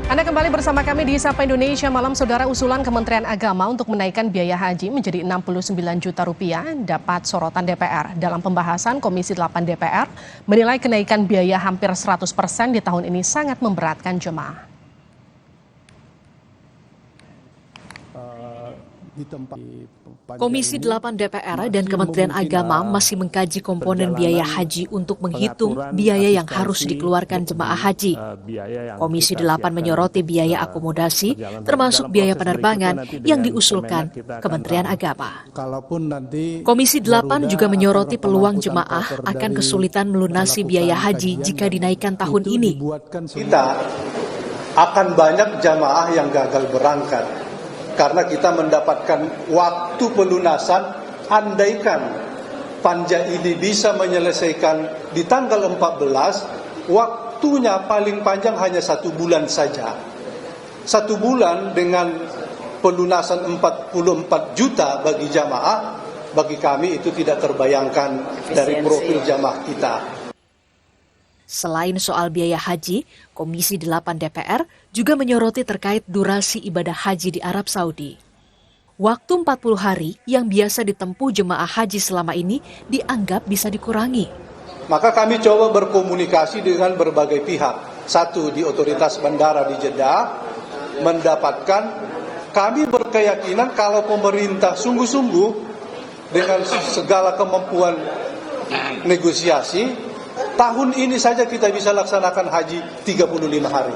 Anda kembali bersama kami di Sapa Indonesia Malam. Saudara, usulan Kementerian Agama untuk menaikkan biaya haji menjadi 69 juta rupiah dapat sorotan DPR. Dalam pembahasan, Komisi 8 DPR menilai kenaikan biaya hampir 100% di tahun ini sangat memberatkan jemaah. Komisi 8 DPR dan Kementerian Agama masih mengkaji komponen biaya haji untuk menghitung biaya yang harus dikeluarkan jemaah haji. Komisi 8 menyoroti biaya akomodasi, termasuk biaya penerbangan yang diusulkan Kementerian Agama. Komisi 8 juga menyoroti peluang jemaah akan kesulitan melunasi biaya haji jika dinaikkan tahun ini. Kita akan banyak jamaah yang gagal berangkat. Karena kita mendapatkan waktu pelunasan, andaikan panja ini bisa menyelesaikan di tanggal 14, waktunya paling panjang hanya 1 bulan saja. 1 bulan dengan pelunasan 44 juta bagi jamaah, bagi kami itu tidak terbayangkan dari profil jamaah kita. Selain soal biaya haji, Komisi 8 DPR juga menyoroti terkait durasi ibadah haji di Arab Saudi. Waktu 40 hari yang biasa ditempuh jemaah haji selama ini dianggap bisa dikurangi. Maka kami coba berkomunikasi dengan berbagai pihak. Satu, di otoritas bandara di Jeddah, mendapatkan, kami berkeyakinan kalau pemerintah sungguh-sungguh dengan segala kemampuan negosiasi, tahun ini saja kita bisa laksanakan haji 35 hari.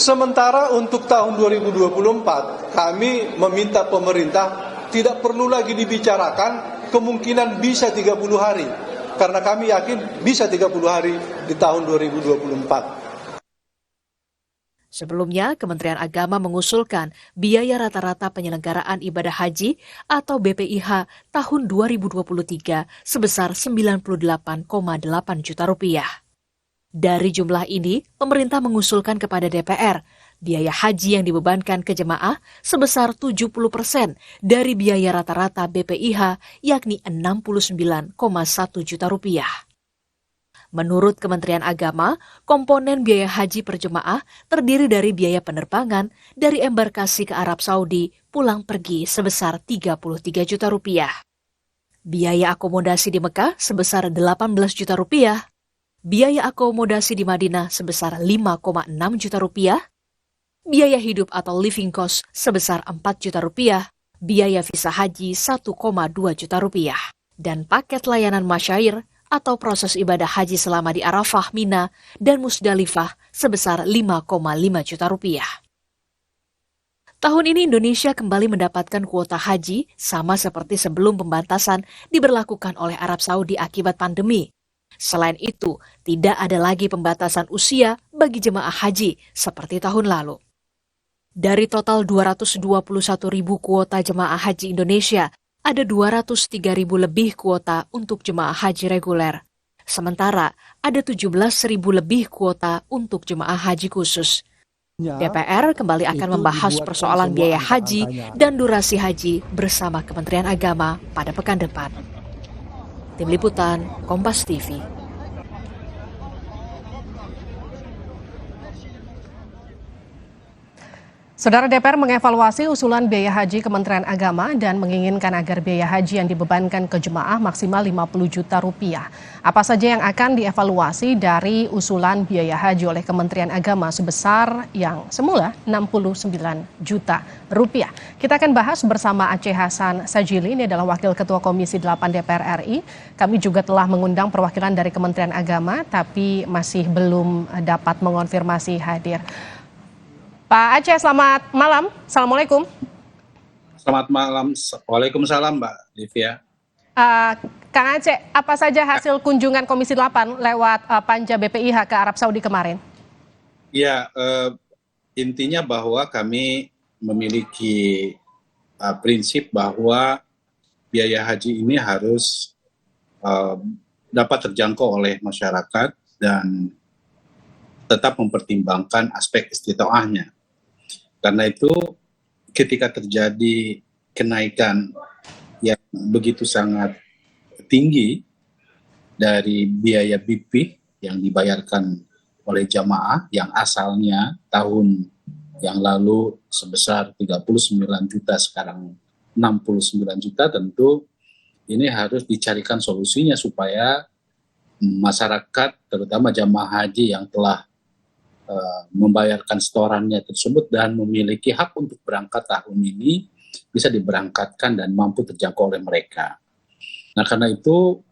Sementara untuk tahun 2024, kami meminta pemerintah tidak perlu lagi dibicarakan, kemungkinan bisa 30 hari. Karena kami yakin bisa 30 hari di tahun 2024. Sebelumnya, Kementerian Agama mengusulkan biaya rata-rata penyelenggaraan ibadah haji atau BPIH tahun 2023 sebesar 98,8 juta rupiah. Dari jumlah ini, pemerintah mengusulkan kepada DPR biaya haji yang dibebankan ke jemaah sebesar 70% dari biaya rata-rata BPIH, yakni 69,1 juta rupiah. Menurut Kementerian Agama, komponen biaya haji per jemaah terdiri dari biaya penerbangan dari embarkasi ke Arab Saudi pulang pergi sebesar 33 juta rupiah. Biaya akomodasi di Mekah sebesar 18 juta rupiah. Biaya akomodasi di Madinah sebesar 5,6 juta rupiah. Biaya hidup atau living cost sebesar 4 juta rupiah. Biaya visa haji 1,2 juta rupiah. Dan paket layanan masyair atau proses ibadah haji selama di Arafah, Mina, dan Musdalifah sebesar 5,5 juta rupiah. Tahun ini Indonesia kembali mendapatkan kuota haji sama seperti sebelum pembatasan diberlakukan oleh Arab Saudi akibat pandemi. Selain itu, tidak ada lagi pembatasan usia bagi jemaah haji seperti tahun lalu. Dari total 221.000 kuota jemaah haji Indonesia, ada 203.000 lebih kuota untuk jemaah haji reguler. Sementara ada 17.000 lebih kuota untuk jemaah haji khusus. DPR kembali akan membahas persoalan biaya haji dan durasi haji bersama Kementerian Agama pada pekan depan. Tim Liputan, Kompas TV. Saudara, DPR mengevaluasi usulan biaya haji Kementerian Agama dan menginginkan agar biaya haji yang dibebankan ke jemaah maksimal 50 juta rupiah. Apa saja yang akan dievaluasi dari usulan biaya haji oleh Kementerian Agama sebesar yang semula 69 juta rupiah? Kita akan bahas bersama Aceh Hasan Sajili, ini adalah Wakil Ketua Komisi 8 DPR RI. Kami juga telah mengundang perwakilan dari Kementerian Agama, tapi masih belum dapat mengonfirmasi hadir. Pak Aceh, selamat malam. Assalamualaikum. Selamat malam. Waalaikumsalam, Mbak Livia. Kang Aceh, apa saja hasil kunjungan Komisi 8 lewat panja BPIH ke Arab Saudi kemarin? Ya, intinya bahwa kami memiliki prinsip bahwa biaya haji ini harus dapat terjangkau oleh masyarakat dan tetap mempertimbangkan aspek istitaahnya. Karena itu ketika terjadi kenaikan yang begitu sangat tinggi dari biaya BP yang dibayarkan oleh jamaah yang asalnya tahun yang lalu sebesar 39 juta, sekarang 69 juta, tentu ini harus dicarikan solusinya supaya masyarakat, terutama jamaah haji yang telah membayarkan setorannya tersebut dan memiliki hak untuk berangkat tahun ini, bisa diberangkatkan dan mampu terjangkau oleh mereka. Nah, karena itu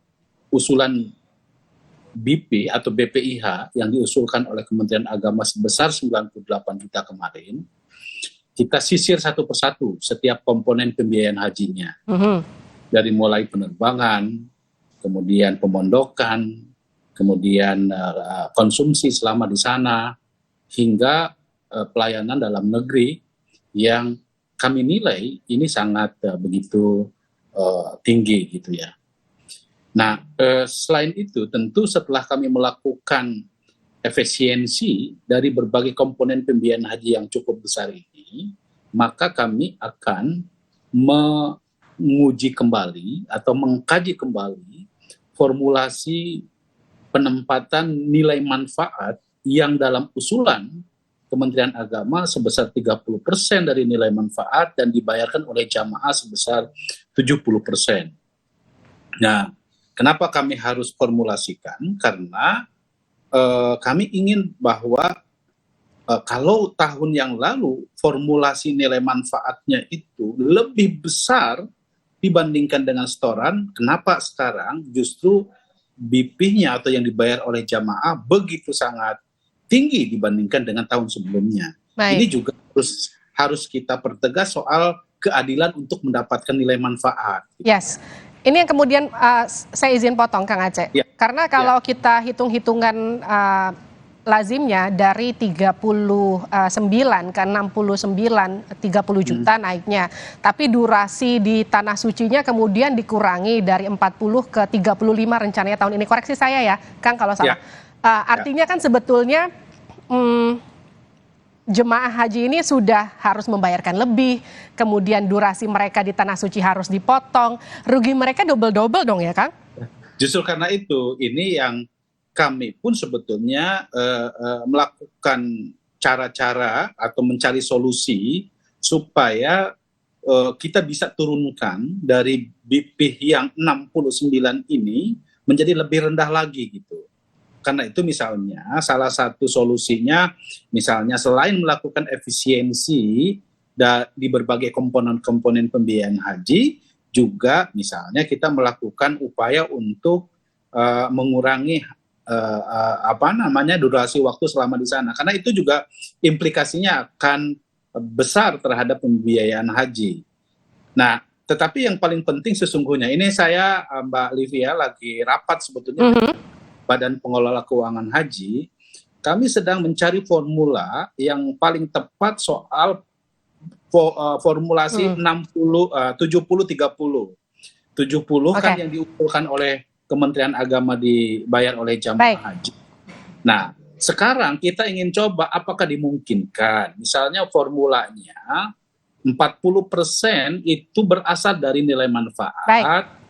usulan BP atau BPIH yang diusulkan oleh Kementerian Agama sebesar 98 juta kemarin, kita sisir satu persatu setiap komponen pembiayaan hajinya. Dari mulai penerbangan, kemudian pemondokan, kemudian konsumsi selama di sana, hingga pelayanan dalam negeri yang kami nilai ini sangat begitu tinggi gitu ya. Nah, selain itu tentu setelah kami melakukan efisiensi dari berbagai komponen pembiayaan haji yang cukup besar ini, maka kami akan menguji kembali atau mengkaji kembali formulasi penempatan nilai manfaat yang dalam usulan Kementerian Agama sebesar 30% dari nilai manfaat dan dibayarkan oleh jamaah sebesar 70%. Nah, kenapa kami harus formulasikan? Karena kami ingin bahwa kalau tahun yang lalu formulasi nilai manfaatnya itu lebih besar dibandingkan dengan setoran, kenapa sekarang justru BP-nya atau yang dibayar oleh jamaah begitu sangat tinggi dibandingkan dengan tahun sebelumnya. Baik. Ini juga harus kita pertegas soal keadilan untuk mendapatkan nilai manfaat. Yes. Ini yang kemudian saya izin potong Kang Aceh. Ya. Karena kalau kita hitung-hitungan lazimnya dari 39 ke 69, 30 juta naiknya. Tapi durasi di Tanah Sucinya kemudian dikurangi dari 40 ke 35 rencananya tahun ini. Koreksi saya ya, Kang kalau salah. Artinya kan sebetulnya jemaah haji ini sudah harus membayarkan lebih, kemudian durasi mereka di Tanah Suci harus dipotong, rugi mereka double-double dong ya Kang? Justru karena itu, ini yang kami pun sebetulnya melakukan cara-cara atau mencari solusi supaya kita bisa turunkan dari BP yang 69 ini menjadi lebih rendah lagi gitu. Karena itu misalnya salah satu solusinya misalnya selain melakukan efisiensi di berbagai komponen-komponen pembiayaan haji, juga misalnya kita melakukan upaya untuk mengurangi durasi waktu selama di sana, karena itu juga implikasinya akan besar terhadap pembiayaan haji. Nah, tetapi yang paling penting sesungguhnya ini saya Mbak Livia lagi rapat sebetulnya Badan Pengelola Keuangan Haji, kami sedang mencari formula yang paling tepat soal formulasi 70-30. 70 kan yang diusulkan oleh Kementerian Agama dibayar oleh jamaah haji. Nah, sekarang kita ingin coba apakah dimungkinkan, misalnya formulanya 40% itu berasal dari nilai manfaat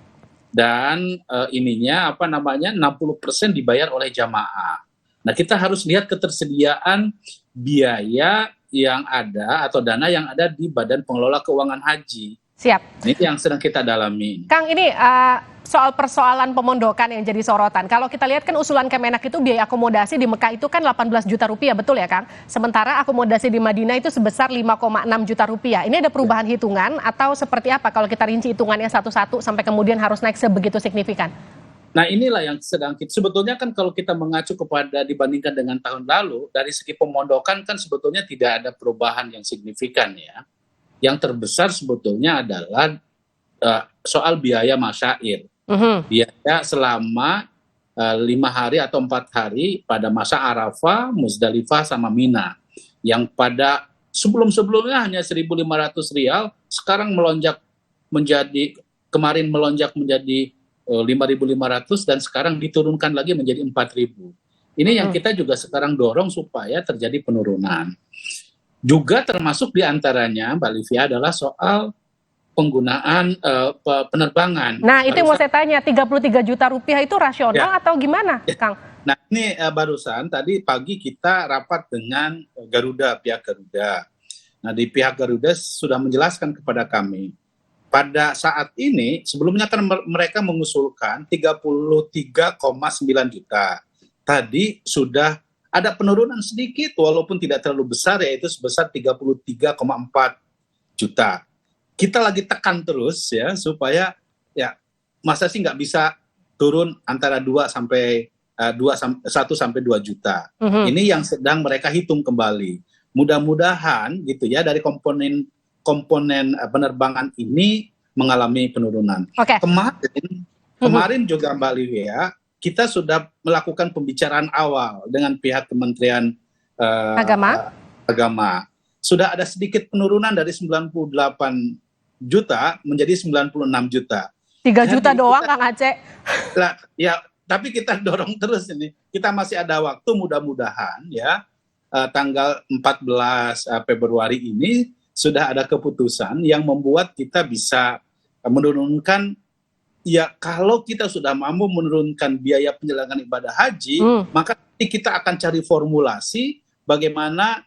dan 60% dibayar oleh jamaah. Nah, kita harus lihat ketersediaan biaya yang ada atau dana yang ada di Badan Pengelola Keuangan Haji. Siap. Ini yang sedang kita dalami. Kang, ini soal persoalan pemondokan yang jadi sorotan. Kalau kita lihat kan usulan Kemenak itu biaya akomodasi di Mekah itu kan 18 juta rupiah, betul ya Kang? Sementara akomodasi di Madinah itu sebesar 5,6 juta rupiah. Ini ada perubahan hitungan atau seperti apa kalau kita rinci hitungannya satu-satu sampai kemudian harus naik sebegitu signifikan? Nah, inilah yang sedang kita, sebetulnya kan kalau kita mengacu kepada dibandingkan dengan tahun lalu, dari segi pemondokan kan sebetulnya tidak ada perubahan yang signifikan ya. Yang terbesar sebetulnya adalah soal biaya masyair. Biaya selama 5 hari atau 4 hari pada masa Arafah, Muzdalifah sama Mina. Yang pada sebelum-sebelumnya hanya 1.500 rial, sekarang kemarin melonjak menjadi 5.500 dan sekarang diturunkan lagi menjadi 4.000. Ini yang kita juga sekarang dorong supaya terjadi penurunan. Juga termasuk diantaranya, Mbak Livia, adalah soal penggunaan penerbangan. Nah, itu yang mau saya tanya, 33 juta rupiah itu rasional atau gimana, Kang? Nah ini barusan tadi pagi kita rapat dengan pihak Garuda. Nah di pihak Garuda sudah menjelaskan kepada kami, pada saat ini sebelumnya kan mereka mengusulkan 33,9 juta. Tadi sudah ada penurunan sedikit walaupun tidak terlalu besar, yaitu sebesar 33,4 juta. Kita lagi tekan terus ya supaya ya masa sih nggak bisa turun antara 1 sampai 2 juta. Ini yang sedang mereka hitung kembali. Mudah-mudahan gitu ya dari komponen penerbangan ini mengalami penurunan. Okay. Kemarin juga Mbak Livia, kita sudah melakukan pembicaraan awal dengan pihak Kementerian Agama. Sudah ada sedikit penurunan dari 98 juta menjadi 96 juta. 3 juta doang Kang Aceh. Ya, tapi kita dorong terus ini. Kita masih ada waktu, mudah-mudahan ya tanggal 14 Februari ini sudah ada keputusan yang membuat kita bisa menurunkan, ya kalau kita sudah mampu menurunkan biaya penyelenggaraan ibadah haji, maka kita akan cari formulasi bagaimana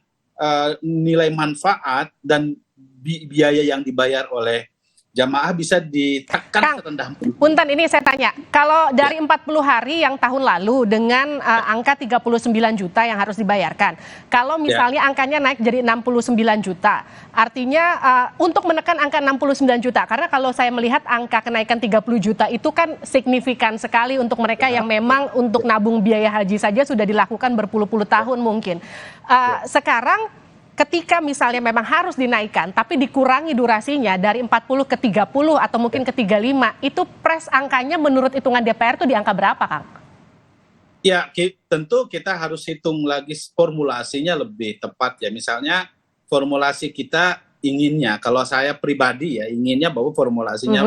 nilai manfaat dan biaya yang dibayar oleh jamaah bisa ditekan serendah mungkin. Punten, ini saya tanya, kalau dari 40 hari yang tahun lalu dengan angka 39 juta yang harus dibayarkan, kalau misalnya angkanya naik jadi 69 juta, artinya untuk menekan angka 69 juta, karena kalau saya melihat angka kenaikan 30 juta itu kan signifikan sekali untuk mereka yang memang untuk nabung biaya haji saja sudah dilakukan berpuluh-puluh tahun mungkin. Sekarang ketika misalnya memang harus dinaikkan tapi dikurangi durasinya dari 40 ke 30 atau mungkin ke 35, itu pres angkanya menurut hitungan DPR itu di angka berapa, Kang? Ya, tentu kita harus hitung lagi formulasinya lebih tepat ya. Misalnya formulasi kita inginnya, kalau saya pribadi ya inginnya bahwa formulasinya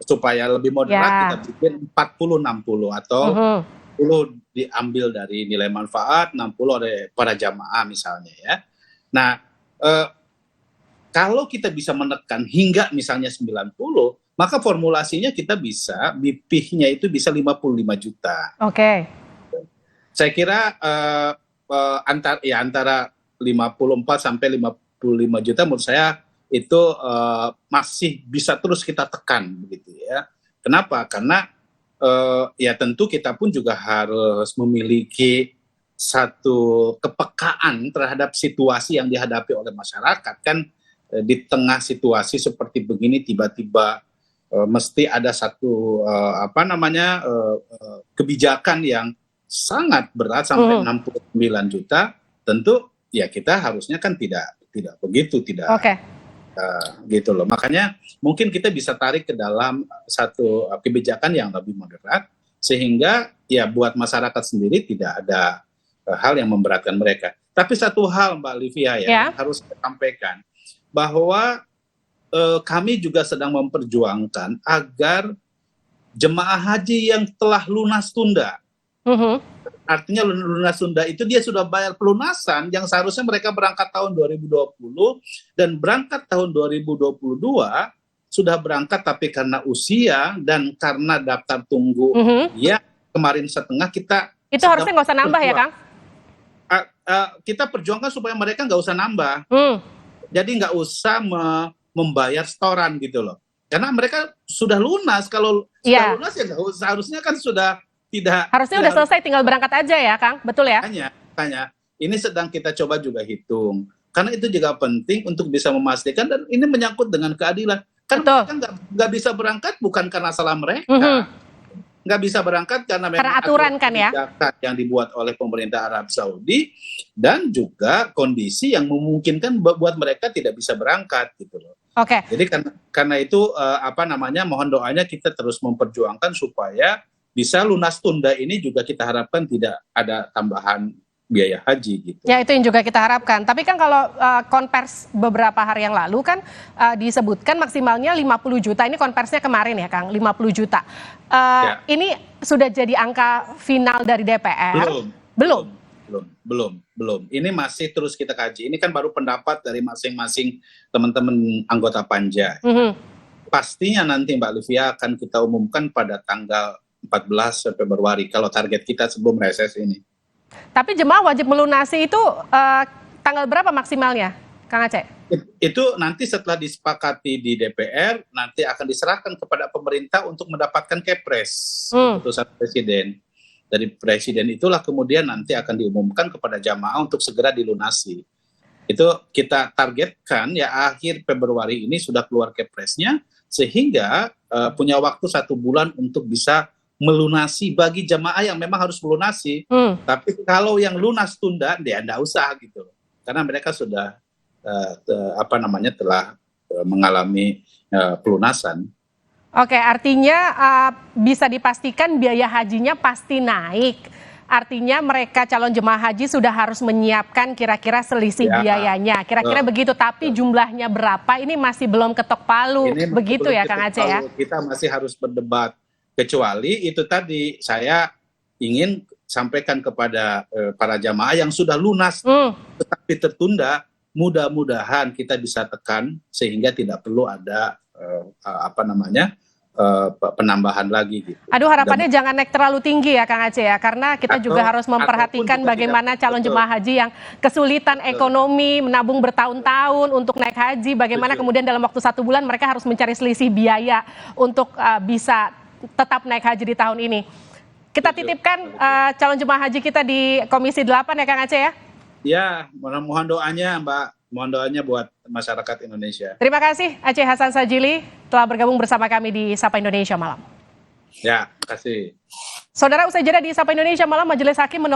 supaya lebih moderat kita bikin 40-60 atau 10 diambil dari nilai manfaat, 60 oleh para jamaah misalnya ya. Nah, kalau kita bisa menekan hingga misalnya 90, maka formulasinya kita bisa, BP-nya itu bisa 55 juta. Oke. Saya kira antara 54 sampai 55 juta menurut saya itu masih bisa terus kita tekan begitu ya. Kenapa? Karena ya tentu kita pun juga harus memiliki satu kepekaan terhadap situasi yang dihadapi oleh masyarakat. Kan di tengah situasi seperti begini tiba-tiba mesti ada satu kebijakan yang sangat berat sampai 69 juta. Tentu ya kita harusnya kan tidak begitu, tidak gitu loh. Makanya mungkin kita bisa tarik ke dalam satu kebijakan yang lebih moderat sehingga ya buat masyarakat sendiri tidak ada hal yang memberatkan mereka. Tapi satu hal Mbak Livia yang harus saya sampaikan, bahwa kami juga sedang memperjuangkan agar jemaah haji yang telah lunas tunda, artinya lunas tunda itu dia sudah bayar pelunasan yang seharusnya mereka berangkat tahun 2020 dan berangkat tahun 2022 sudah berangkat, tapi karena usia dan karena daftar tunggu ya kemarin setengah, kita itu harusnya nggak usah nambah ya Kang? Kita perjuangkan supaya mereka nggak usah nambah, jadi nggak usah membayar setoran gitu loh, karena mereka sudah lunas. Kalau sudah lunas ya seharusnya kan sudah harusnya udah selesai, tinggal berangkat aja ya Kang, betul ya? Tanya, ini sedang kita coba juga hitung, karena itu juga penting untuk bisa memastikan, dan ini menyangkut dengan keadilan. Kan mereka nggak bisa berangkat bukan karena salah mereka. Nggak bisa berangkat karena memang aturan kan ya yang dibuat oleh pemerintah Arab Saudi, dan juga kondisi yang memungkinkan buat mereka tidak bisa berangkat gitu loh. Jadi karena itu mohon doanya kita terus memperjuangkan supaya bisa lunas tunda ini juga kita harapkan tidak ada tambahan biaya haji gitu. Ya, itu yang juga kita harapkan. Tapi kan kalau konvers beberapa hari yang lalu kan disebutkan maksimalnya 50 juta. Ini konversnya kemarin ya Kang, 50 juta. Ini sudah jadi angka final dari DPR? Belum. Ini masih terus kita kaji. Ini kan baru pendapat dari masing-masing teman-teman anggota Panja. Pastinya nanti Mbak Livia akan kita umumkan pada tanggal 14 Februari kalau target kita sebelum reses ini. Tapi jemaah wajib melunasi itu tanggal berapa maksimalnya, Kang Aceh? Itu nanti setelah disepakati di DPR, nanti akan diserahkan kepada pemerintah untuk mendapatkan Kepres, keputusan Presiden. Dari Presiden itulah kemudian nanti akan diumumkan kepada jamaah untuk segera dilunasi. Itu kita targetkan ya akhir Februari ini sudah keluar Kepresnya, sehingga punya waktu 1 bulan untuk bisa melunasi bagi jamaah yang memang harus melunasi. Tapi kalau yang lunas tunda, dia tidak usah gitu, karena mereka sudah telah mengalami pelunasan. Oke, artinya bisa dipastikan biaya hajinya pasti naik. Artinya mereka calon jemaah haji sudah harus menyiapkan kira-kira selisih biayanya. Kira-kira begitu, tapi jumlahnya berapa ini masih belum ketok palu. Ini begitu ya Kang Aceh ya? Kita masih harus berdebat. Kecuali itu tadi saya ingin sampaikan kepada para jamaah yang sudah lunas tetapi tertunda, mudah-mudahan kita bisa tekan sehingga tidak perlu ada penambahan lagi gitu. Aduh, harapannya jangan naik terlalu tinggi ya Kang Aceh ya, karena kita juga harus memperhatikan bagaimana calon jemaah haji yang kesulitan ekonomi, menabung bertahun-tahun untuk naik haji, bagaimana kemudian dalam waktu 1 bulan mereka harus mencari selisih biaya untuk bisa tetap naik haji di tahun ini. Kita titipkan calon jemaah haji kita di Komisi 8 ya Kang Aceh ya? Ya, mohon doanya Mbak, mohon doanya buat masyarakat Indonesia. Terima kasih Aceh Hasan Sajili telah bergabung bersama kami di Sapa Indonesia Malam. Ya, terima kasih. Saudara, usai jeda di Sapa Indonesia Malam, Majelis Hakim menolak